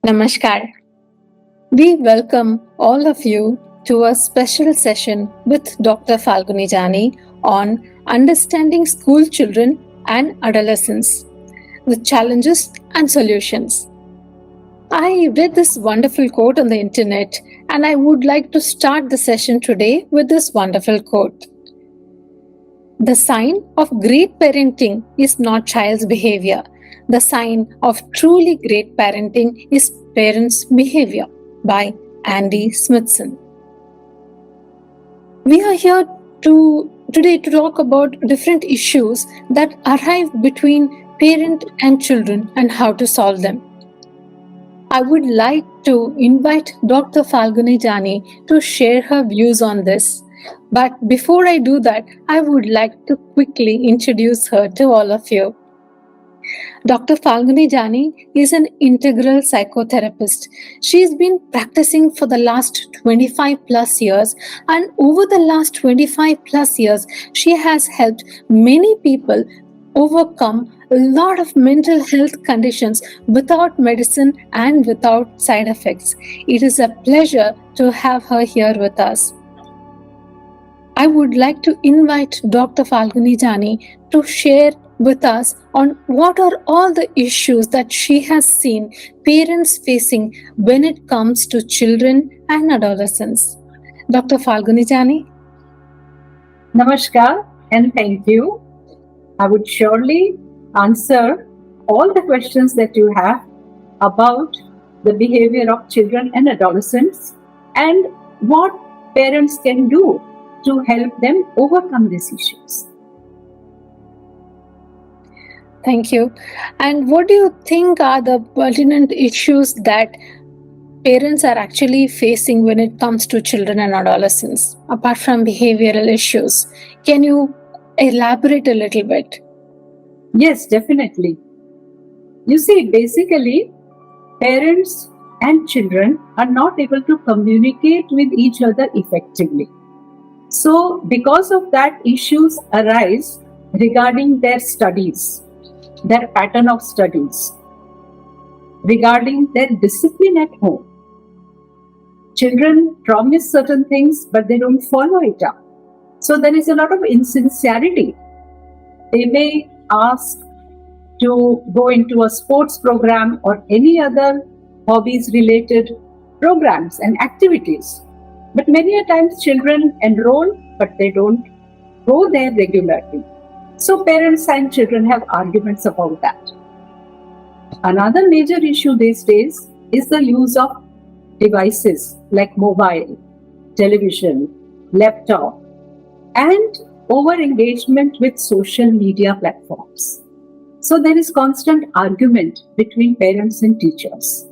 Namaskar. We welcome all of you to a special session with Dr. Falguni Jani on understanding school children and adolescents, the challenges and solutions. I read this wonderful quote on the internet, and I would like to start the session today with this wonderful quote. The sign of great parenting is not child's behavior. The sign of truly great parenting is parents' behavior, by Andy Smithson. We are here today to talk about different issues that arise between parent and children and how to solve them. I would like to invite Dr. Falguni Jani to share her views on this. But before I do that, I would like to quickly introduce her to all of you. Dr. Falguni Jani is an integral psychotherapist. She's been practicing for the last 25 plus years, and over the last 25 plus years, she has helped many people overcome a lot of mental health conditions without medicine and without side effects. It is a pleasure to have her here with us. I would like to invite Dr. Falguni Jani to share with us on what are all the issues that she has seen parents facing when it comes to children and adolescents. Dr. Falguni Jani? Namaskar and thank you. I would surely answer all the questions that you have about the behavior of children and adolescents and what parents can do to help them overcome these issues. Thank you. And what do you think are the pertinent issues that parents are actually facing when it comes to children and adolescents, apart from behavioral issues? Can you elaborate a little bit? Yes, definitely. You see, basically, parents and children are not able to communicate with each other effectively. So, because of that, issues arise regarding their studies, their pattern of studies, regarding their discipline at home. Children promise certain things, but they don't follow it up. So there is a lot of insincerity. They may ask to go into a sports program or any other hobbies related programs and activities. But many a times children enroll, but they don't go there regularly. So parents and children have arguments about that. Another major issue these days is the use of devices like mobile, television, laptop, and over-engagement with social media platforms. So there is constant argument between parents and teachers.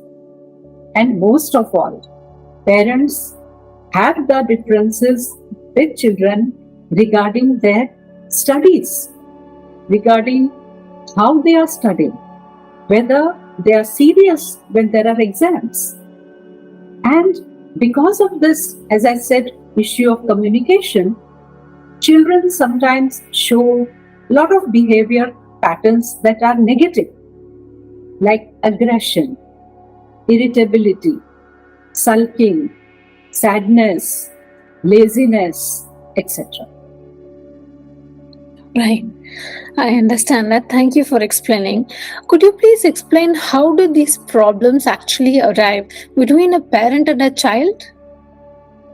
And most of all, parents have the differences with children regarding their studies, regarding how they are studying, whether they are serious when there are exams. And because of this, as I said, issue of communication, children sometimes show a lot of behavior patterns that are negative, like aggression, irritability, sulking, sadness, laziness, etc. Right. I understand that. Thank you for explaining. Could you please explain how do these problems actually arrive between a parent and a child?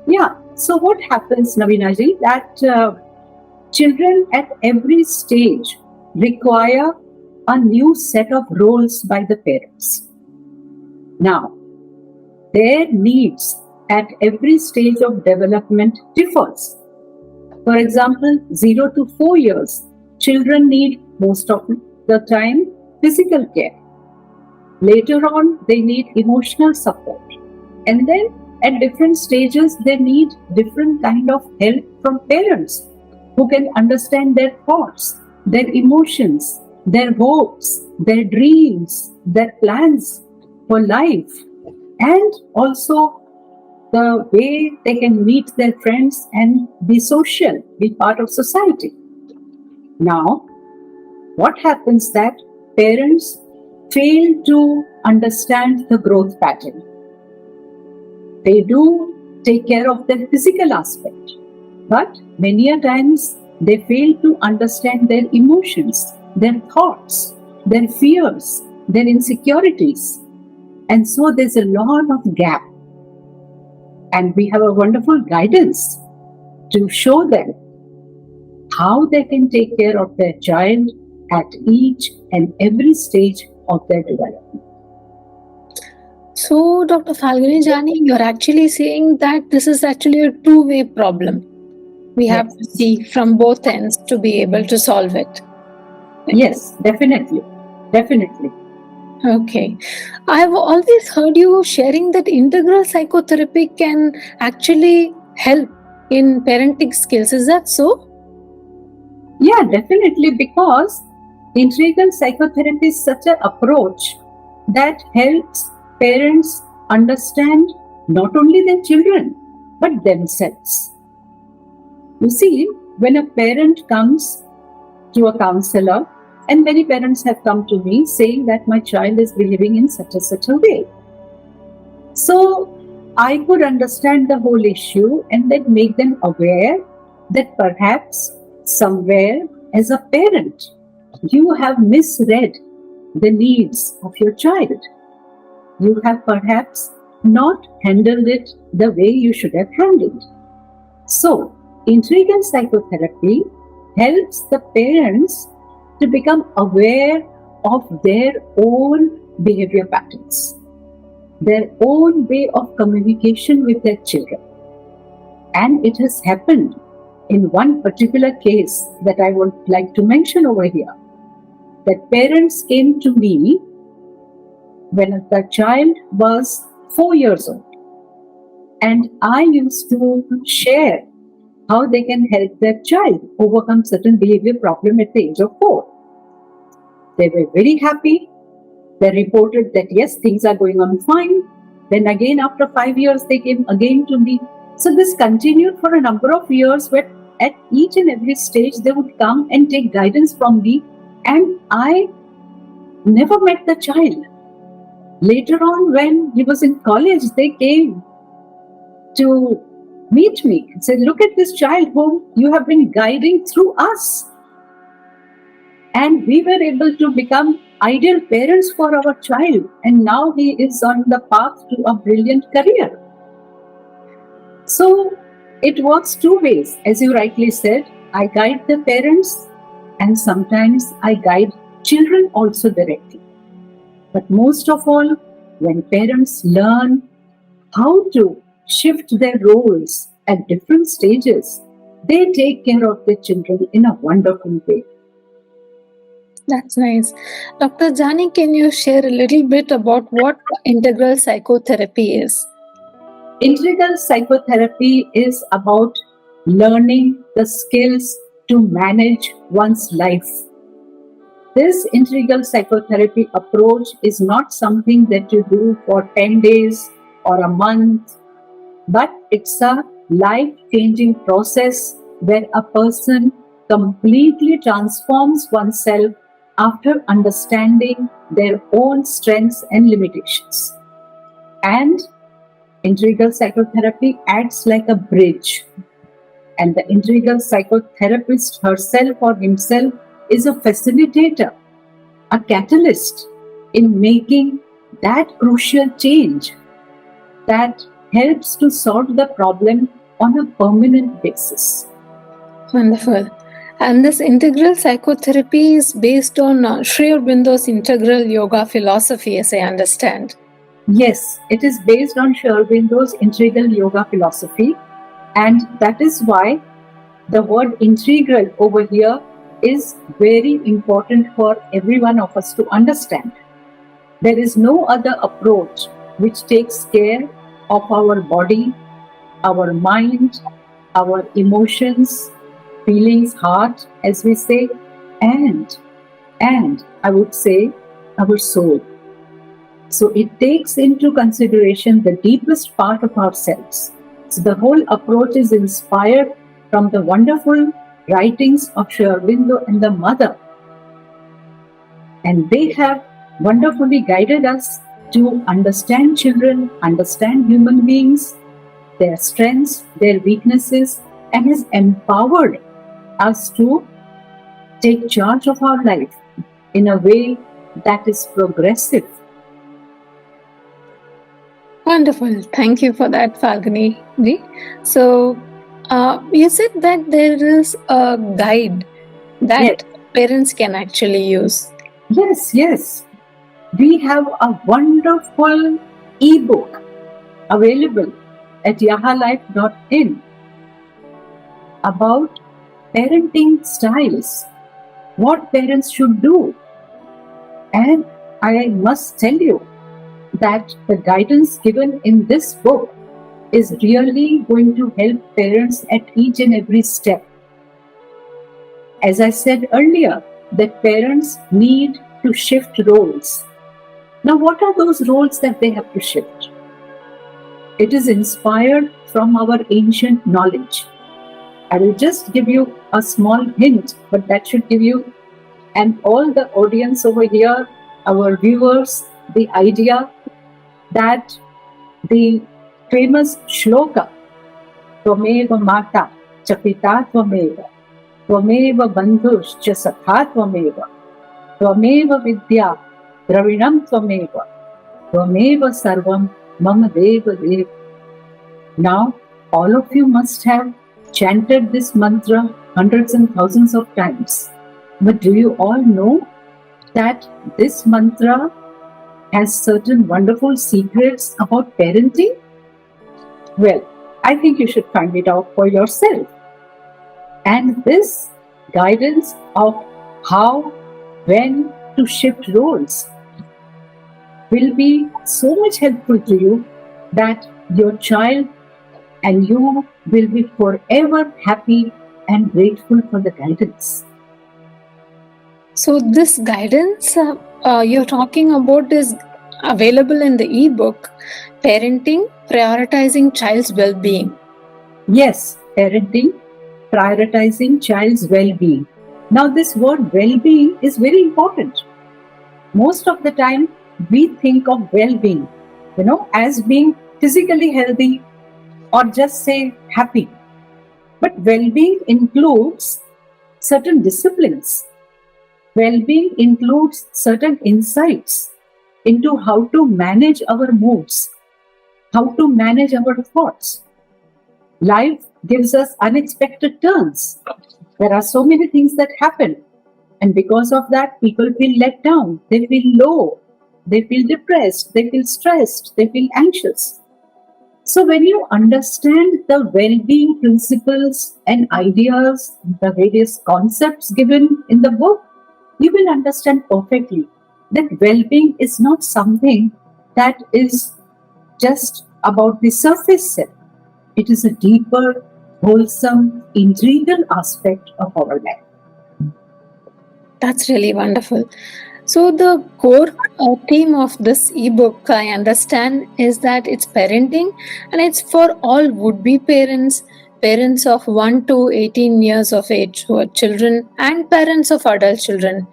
Yeah. So what happens, Navinaji, that children at every stage require a new set of roles by the parents. Now, their needs at every stage of development differs. For example, 0 to 4 years, children need most of the time physical care. Later on, they need emotional support. And then at different stages, they need different kind of help from parents who can understand their thoughts, their emotions, their hopes, their dreams, their plans for life, and also the way they can meet their friends and be social, be part of society. Now, what happens that parents fail to understand the growth pattern. They do take care of their physical aspect, but many a times they fail to understand their emotions, their thoughts, their fears, their insecurities. And so there's a lot of gap. And we have a wonderful guidance to show them how they can take care of their child at each and every stage of their development. So, Dr. Falguni Jani, you're actually saying that this is actually a two-way problem. We have to see from both ends to be able to solve it. Yes, definitely. Definitely. Okay. I've always heard you sharing that integral psychotherapy can actually help in parenting skills. Is that so? Yeah, definitely, because integral psychotherapy is such an approach that helps parents understand not only their children but themselves. You see, when a parent comes to a counselor, and many parents have come to me saying that my child is behaving in such a way. So I could understand the whole issue and then make them aware that perhaps somewhere as a parent, you have misread the needs of your child. You have perhaps not handled it the way you should have handled. So, integral psychotherapy helps the parents to become aware of their own behavior patterns, their own way of communication with their children. And it has happened in one particular case that I would like to mention over here. That parents came to me when the child was 4 years old, and I used to share how they can help their child overcome certain behavior problem at the age of 4. They were very happy. They reported that yes, things are going on fine. Then again, after 5 years, they came again to me. So this continued for a number of years, where at each and every stage they would come and take guidance from me, and I never met the child. Later on, when he was in college, they came to meet me and said, look at this child whom you have been guiding through us. And we were able to become ideal parents for our child. And now he is on the path to a brilliant career. So it works two ways. As you rightly said, I guide the parents, and sometimes I guide children also directly. But most of all, when parents learn how to shift their roles at different stages, they take care of their children in a wonderful way. That's nice. Dr. Jani, can you share a little bit about what integral psychotherapy is? Integral psychotherapy is about learning the skills to manage one's life. This integral psychotherapy approach is not something that you do for 10 days or a month, but it's a life-changing process where a person completely transforms oneself after understanding their own strengths and limitations. And integral psychotherapy acts like a bridge. And the integral psychotherapist herself or himself is a facilitator, a catalyst in making that crucial change that helps to solve the problem on a permanent basis. Wonderful. And this integral psychotherapy is based on Sri Aurobindo's integral yoga philosophy, as I understand. Yes, it is based on Sri Aurobindo's integral yoga philosophy, and that is why the word integral over here is very important for every one of us to understand. There is no other approach which takes care of our body, our mind, our emotions, feelings, heart, as we say, and I would say our soul. So it takes into consideration the deepest part of ourselves. So the whole approach is inspired from the wonderful writings of Sri Aurobindo and the mother. And they have wonderfully guided us to understand children, understand human beings, their strengths, their weaknesses, and has empowered us to take charge of our life in a way that is progressive. Wonderful. Thank you for that, Falguni ji. So, you said that there is a guide that Yes. parents can actually use. Yes. We have a wonderful ebook available at yahalife.in about parenting styles, what parents should do. And I must tell you that the guidance given in this book is really going to help parents at each and every step. As I said earlier, that parents need to shift roles. Now, what are those roles that they have to shift? It is inspired from our ancient knowledge. I will just give you a small hint, but that should give you and all the audience over here, our viewers, the idea that the famous shloka, Tvameva Mata, Chapita Tvameva, Tvameva Bandhushcha Sakha Tvameva, Tvameva Vidya, Dravinam Tvameva, Tvameva Sarvam, Mama Deva Dev. Now, all of you must have chanted this mantra hundreds and thousands of times. But do you all know that this mantra has certain wonderful secrets about parenting? Well, I think you should find it out for yourself. And this guidance of how, when to shift roles will be so much helpful to you that your child and you will be forever happy and grateful for the guidance. So, this guidance you're talking about is available in the ebook, Parenting, Prioritizing Child's Well-Being. Yes, parenting, prioritizing child's well-being. Now, this word well-being is very important. Most of the time, we think of well-being, as being physically healthy or just say happy. But well-being includes certain disciplines. Well-being includes certain insights into how to manage our moods, how to manage our thoughts. Life gives us unexpected turns. There are so many things that happen. And because of that, people feel let down. They feel low. They feel depressed. They feel stressed. They feel anxious. So when you understand the well-being principles and ideas, the various concepts given in the book, you will understand perfectly that well-being is not something that is just about the surface set. It is a deeper, wholesome, integral aspect of our life. That's really wonderful. So, the core theme of this ebook, I understand, is that it's parenting and it's for all would-be parents, parents of 1 to 18 years of age who are children, and parents of adult children.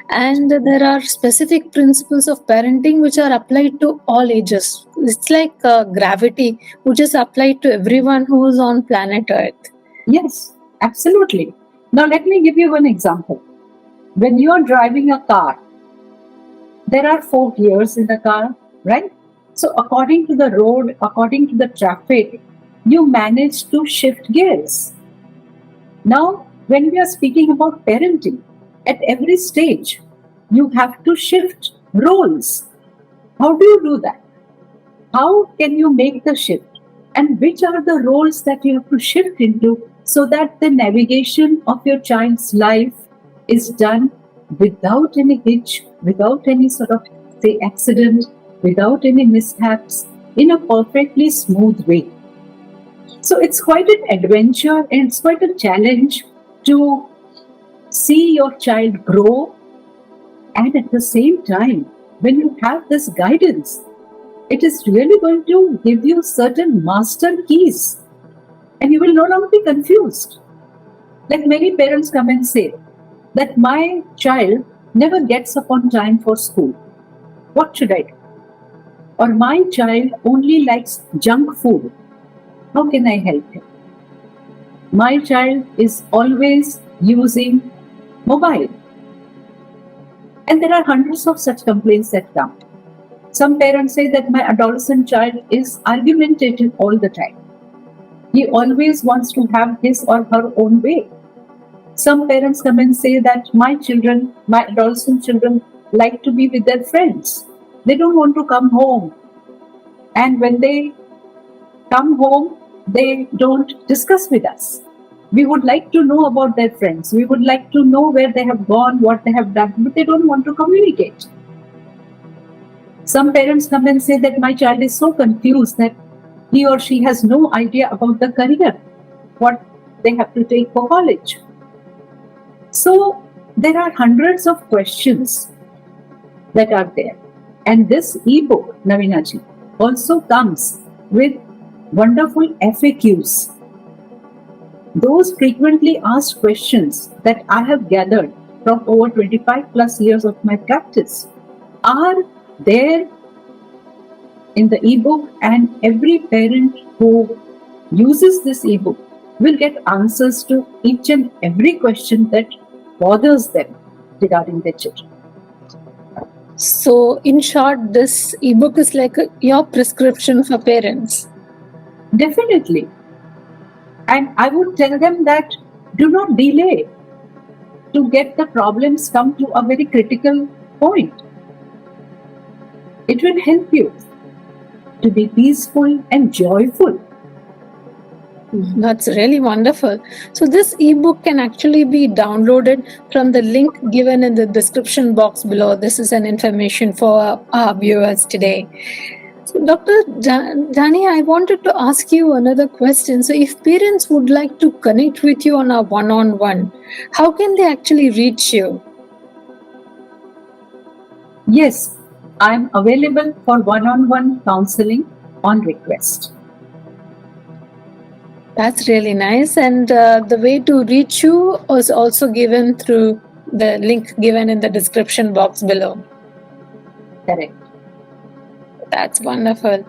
And there are specific principles of parenting which are applied to all ages. It's like gravity, which is applied to everyone who is on planet Earth. Yes, absolutely. Now, let me give you one example. When you are driving a car, there are 4 gears in the car, right? So, according to the road, according to the traffic, you manage to shift gears. Now, when we are speaking about parenting, at every stage, you have to shift roles. How do you do that? How can you make the shift? And which are the roles that you have to shift into so that the navigation of your child's life is done without any hitch, without any sort of, say, accident, without any mishaps, in a perfectly smooth way. So it's quite an adventure and it's quite a challenge to see your child grow, and at the same time, when you have this guidance, it is really going to give you certain master keys and you will no longer be confused. Like many parents come and say that my child never gets up on time for school. What should I do? Or my child only likes junk food. How can I help him? My child is always using mobile. And there are hundreds of such complaints that come. Some parents say that my adolescent child is argumentative all the time. He always wants to have his or her own way. Some parents come and say that my adolescent children, like to be with their friends. They don't want to come home. And when they come home, they don't discuss with us. We would like to know about their friends. We would like to know where they have gone, what they have done, but they don't want to communicate. Some parents come and say that my child is so confused that he or she has no idea about the career, what they have to take for college. So there are hundreds of questions that are there. And this ebook, Navinaji, also comes with wonderful FAQs. Those frequently asked questions that I have gathered from over 25 plus years of my practice are there in the ebook, and every parent who uses this ebook will get answers to each and every question that bothers them regarding their children. So, in short, this ebook is like your prescription for parents. Definitely. And I would tell them that do not delay to get the problems come to a very critical point. It will help you to be peaceful and joyful. That's really wonderful. So this ebook can actually be downloaded from the link given in the description box below. This is an information for our viewers today. So Dr. Jani, I wanted to ask you another question. So if parents would like to connect with you on a one-on-one, how can they actually reach you? Yes, I am available for one-on-one counseling on request. That's really nice. And the way to reach you was also given through the link given in the description box below. Correct. That's wonderful.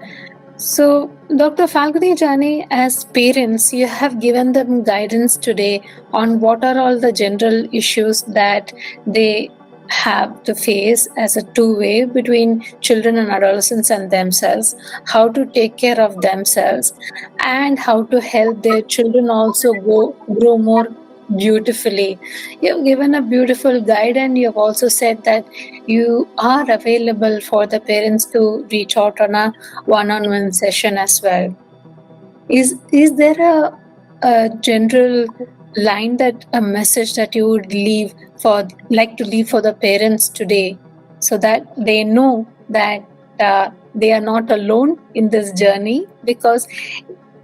So, Dr. Falguni Jani, as parents, you have given them guidance today on what are all the general issues that they have to face as a two-way between children and adolescents and themselves, how to take care of themselves, and how to help their children also grow more beautifully. You've given a beautiful guide, and you've also said that you are available for the parents to reach out on a one-on-one session as well. Is there a general line, that a message that you would like to leave for the parents today, so that they know that they are not alone in this journey? Because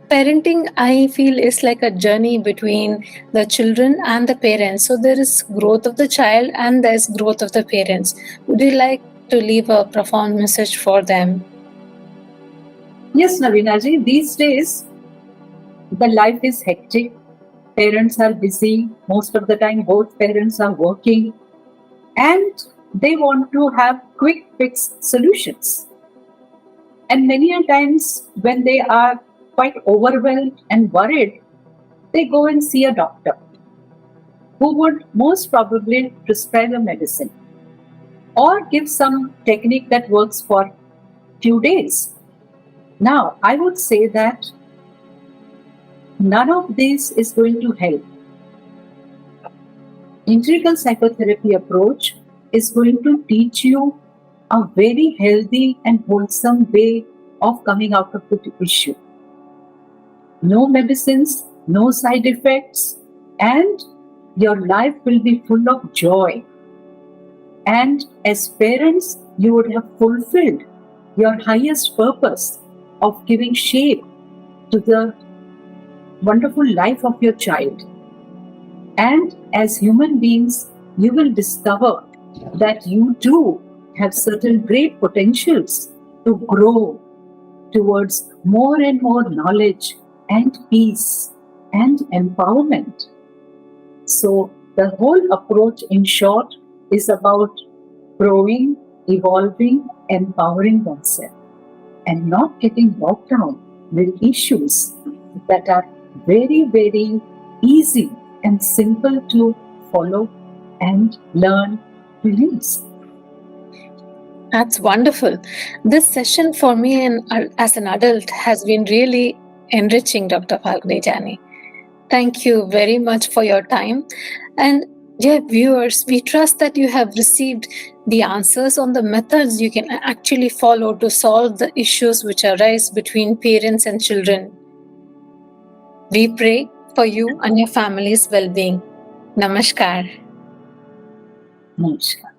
parenting, I feel, is like a journey between the children and the parents. So there is growth of the child and there's growth of the parents. Would you like to leave a profound message for them? Yes, Navinaji, these days the life is hectic. Parents are busy. Most of the time, both parents are working and they want to have quick fix solutions. And many a times when they are quite overwhelmed and worried, they go and see a doctor who would most probably prescribe a medicine or give some technique that works for few days. Now, I would say that none of this is going to help. Integral psychotherapy approach is going to teach you a very healthy and wholesome way of coming out of the issue. No medicines, no side effects, and your life will be full of joy. And as parents, you would have fulfilled your highest purpose of giving shape to the wonderful life of your child. And as human beings, you will discover that you too have certain great potentials to grow towards more and more knowledge and peace and empowerment. So the whole approach, in short, is about growing evolving, empowering oneself, and not getting bogged down with issues that are very, very easy and simple to follow and learn to use. That's wonderful. This session for me as an adult has been really enriching, Dr. Falguni Jani. Thank you very much for your time. And dear viewers, we trust that you have received the answers on the methods you can actually follow to solve the issues which arise between parents and children. We pray for you and your family's well-being. Namaskar. Namaskar.